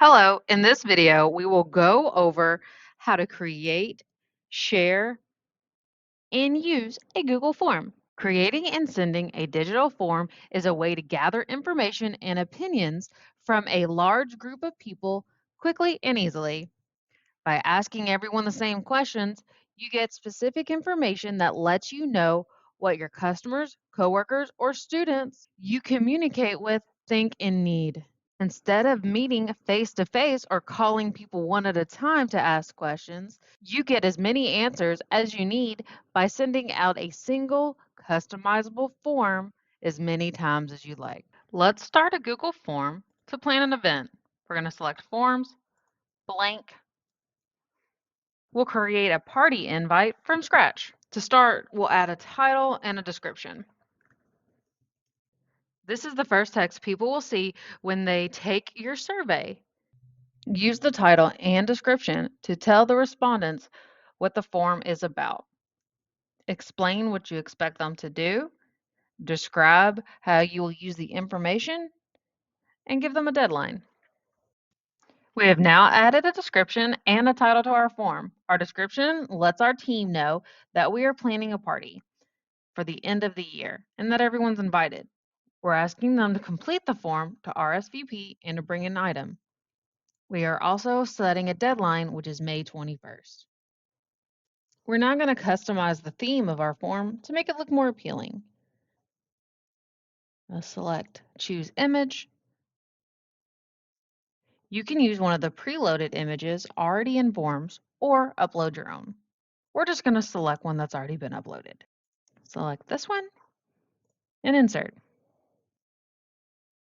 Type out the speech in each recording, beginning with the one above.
Hello, in this video, we will go over how to create, share, and use a Google form. Creating and sending a digital form is a way to gather information and opinions from a large group of people quickly and easily. By asking everyone the same questions, you get specific information that lets you know what your customers, coworkers, or students you communicate with think and need. Instead of meeting face to face or calling people one at a time to ask questions, you get as many answers as you need by sending out a single customizable form as many times as you like. Let's start a Google form to plan an event. We're going to select Forms, blank. We'll create a party invite from scratch. To start, we'll add a title and a description. This is the first text people will see when they take your survey. Use the title and description to tell the respondents what the form is about. Explain what you expect them to do, describe how you will use the information, and give them a deadline. We have now added a description and a title to our form. Our description lets our team know that we are planning a party for the end of the year and that everyone's invited. We're asking them to complete the form, to RSVP, and to bring an item. We are also setting a deadline, which is May 21st. We're now going to customize the theme of our form to make it look more appealing. Select Choose Image. You can use one of the preloaded images already in Forms or upload your own. We're just going to select one that's already been uploaded. Select this one and insert.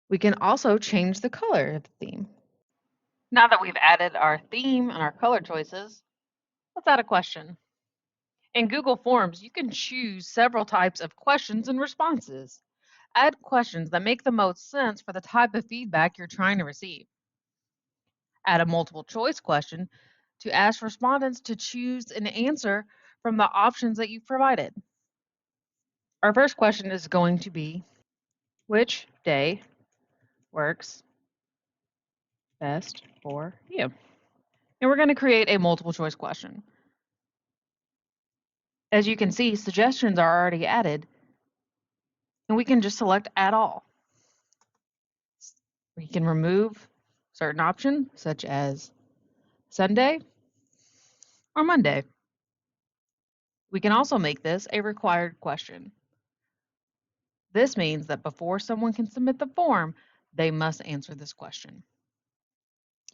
We can also change the color of the theme. Now that we've added our theme and our color choices, let's add a question. In Google Forms, you can choose several types of questions and responses. Add questions that make the most sense for the type of feedback you're trying to receive. Add a multiple choice question to ask respondents to choose an answer from the options that you've provided. Our first question is going to be, which day works best for you? And we're going to create a multiple choice question. As you can see, suggestions are already added, and we can just select Add All. We can remove certain options, such as Sunday or Monday. We can also make this a required question. This means that before someone can submit the form, they must answer this question.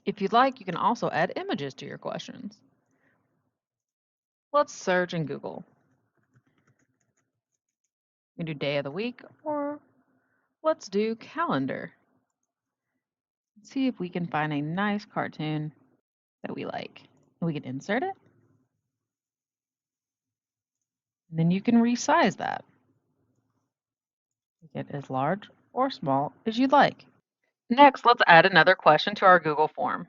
If you'd like, you can also add images to your questions. Let's search in Google. We can do day of the week, or let's do calendar. Let's see if we can find a nice cartoon that we like. We can insert it. And then you can resize that. Make it as large or small as you'd like. Next, let's add another question to our Google form.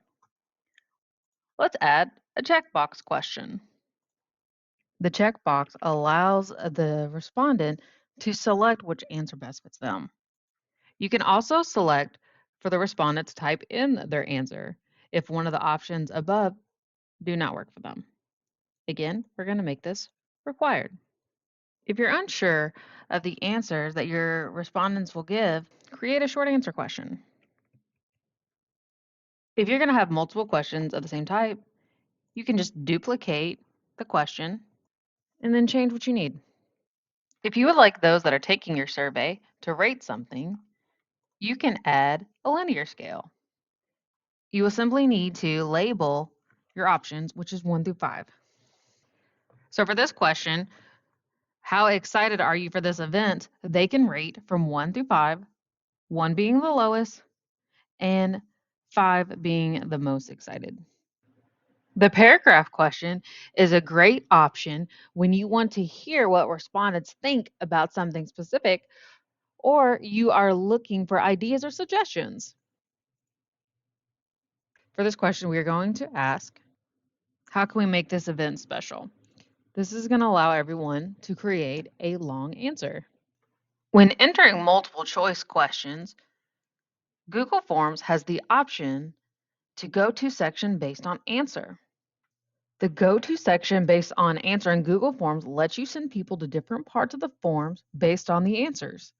Let's add a checkbox question. The checkbox allows the respondent to select which answer best fits them. You can also select for the respondent to type in their answer if one of the options above do not work for them. Again, we're going to make this required. If you're unsure of the answers that your respondents will give, create a short answer question. If you're going to have multiple questions of the same type, you can just duplicate the question and then change what you need. If you would like those that are taking your survey to rate something, you can add a linear scale. You will simply need to label your options, which is 1 through 5. So for this question, how excited are you for this event? They can rate from 1 through 5, 1 being the lowest, and 5 being the most excited. The paragraph question is a great option when you want to hear what respondents think about something specific, or you are looking for ideas or suggestions. For this question, we are going to ask, how can we make this event special? This is going to allow everyone to create a long answer. When entering multiple choice questions, Google Forms has the option to go-to section based on answer. The go-to section based on answer in Google Forms lets you send people to different parts of the forms based on the answers,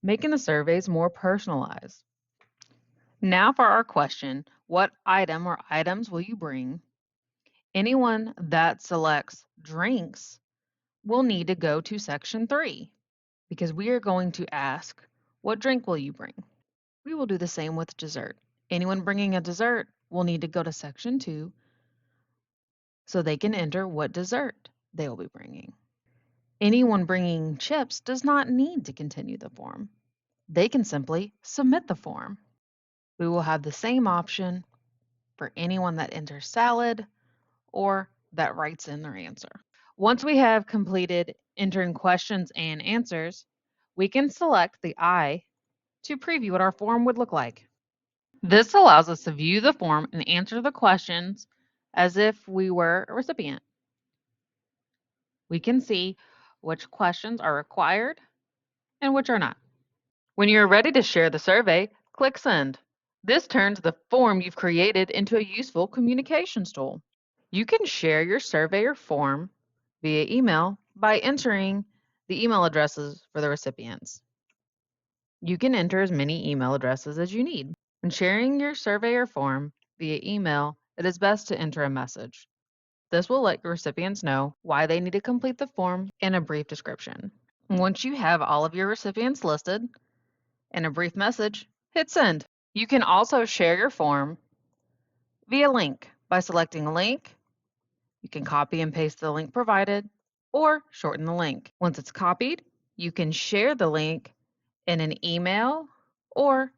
making the surveys more personalized. Now for our question, what item or items will you bring? Anyone that selects drinks will need to go to section 3 because we are going to ask, what drink will you bring? We will do the same with dessert. Anyone bringing a dessert will need to go to section 2 so they can enter what dessert they will be bringing. Anyone bringing chips does not need to continue the form. They can simply submit the form. We will have the same option for anyone that enters salad or that writes in their answer. Once we have completed entering questions and answers, we can select the eye to preview what our form would look like. This allows us to view the form and answer the questions as if we were a recipient. We can see which questions are required and which are not. When you're ready to share the survey, click Send. This turns the form you've created into a useful communications tool. You can share your survey or form via email by entering the email addresses for the recipients. You can enter as many email addresses as you need. When sharing your survey or form via email, it is best to enter a message. This will let your recipients know why they need to complete the form and a brief description. Once you have all of your recipients listed and a brief message, hit send. You can also share your form via link by selecting a link. You can copy and paste the link provided or shorten the link. Once it's copied, you can share the link in an email or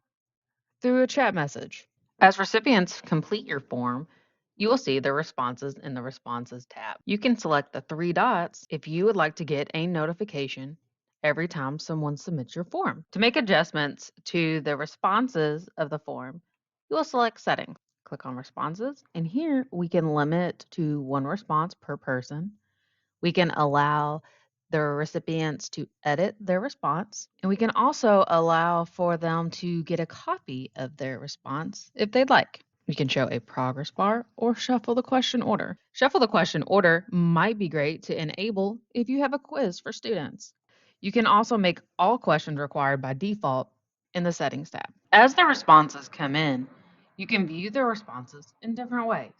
through a chat message. As recipients complete your form, you will see the responses in the Responses tab. You can select the 3 dots if you would like to get a notification every time someone submits your form. To make adjustments to the responses of the form, you will select Settings. Click on Responses, and here we can limit to 1 response per person. We can allow the recipients to edit their response, and we can also allow for them to get a copy of their response if they'd like. We can show a progress bar or shuffle the question order. Shuffle the question order might be great to enable if you have a quiz for students. You can also make all questions required by default in the Settings tab. As the responses come in, you can view the responses in different ways.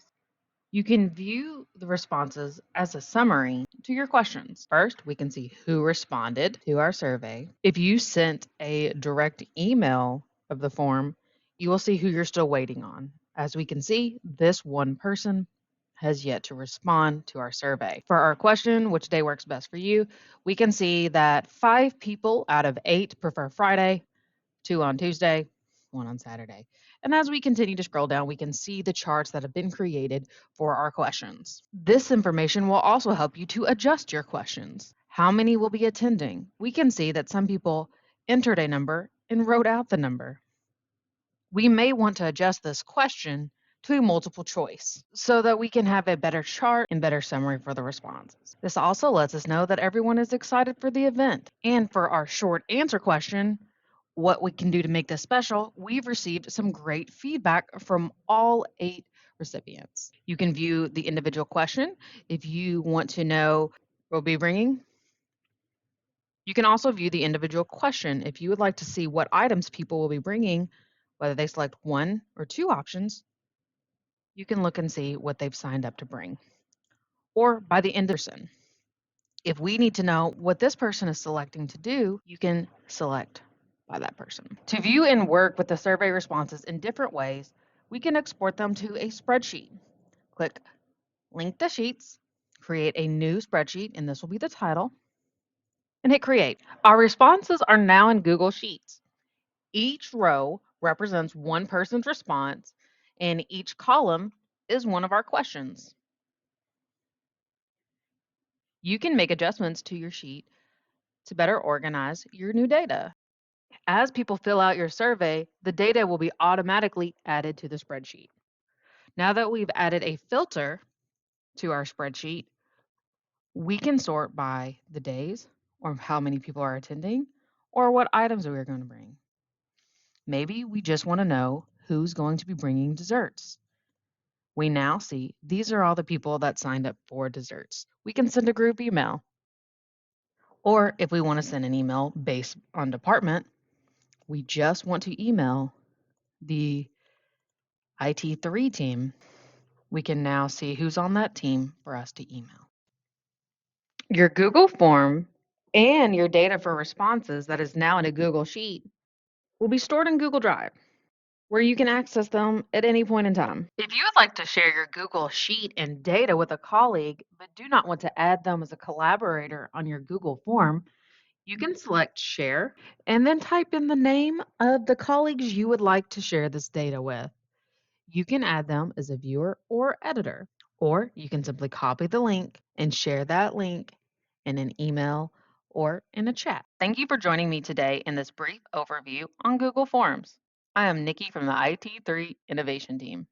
You can view the responses as a summary to your questions. First, we can see who responded to our survey. If you sent a direct email of the form, you will see who you're still waiting on. As we can see, this one person has yet to respond to our survey. For our question, which day works best for you, we can see that 5 people out of 8 prefer Friday, 2 on Tuesday, 1 on Saturday. And as we continue to scroll down, we can see the charts that have been created for our questions. This information will also help you to adjust your questions. How many will be attending? We can see that some people entered a number and wrote out the number. We may want to adjust this question to a multiple choice so that we can have a better chart and better summary for the responses. This also lets us know that everyone is excited for the event. And for our short answer question, what we can do to make this special, we've received some great feedback from all 8 recipients. You can view the individual question if you want to know what we'll be bringing. You can also view the individual question if you would like to see what items people will be bringing, whether they select 1 or 2 options. You can look and see what they've signed up to bring. Or by the end person. If we need to know what this person is selecting to do, you can select by that person. To view and work with the survey responses in different ways, we can export them to a spreadsheet. Click Link to Sheets, create a new spreadsheet, and this will be the title, and hit Create. Our responses are now in Google Sheets. Each row represents one person's response, and each column is one of our questions. You can make adjustments to your sheet to better organize your new data. As people fill out your survey, the data will be automatically added to the spreadsheet. Now that we've added a filter to our spreadsheet, we can sort by the days or how many people are attending or what items we're going to bring. Maybe we just want to know who's going to be bringing desserts. We now see these are all the people that signed up for desserts. We can send a group email. Or if we want to send an email based on department, we just want to email the IT3 team. We can now see who's on that team for us to email. Your Google form and your data for responses that is now in a Google Sheet will be stored in Google Drive, where you can access them at any point in time. If you would like to share your Google Sheet and data with a colleague, but do not want to add them as a collaborator on your Google form, you can select Share and then type in the name of the colleagues you would like to share this data with. You can add them as a viewer or editor, or you can simply copy the link and share that link in an email or in a chat. Thank you for joining me today in this brief overview on Google Forms. I am Nikki from the IT3 Innovation Team.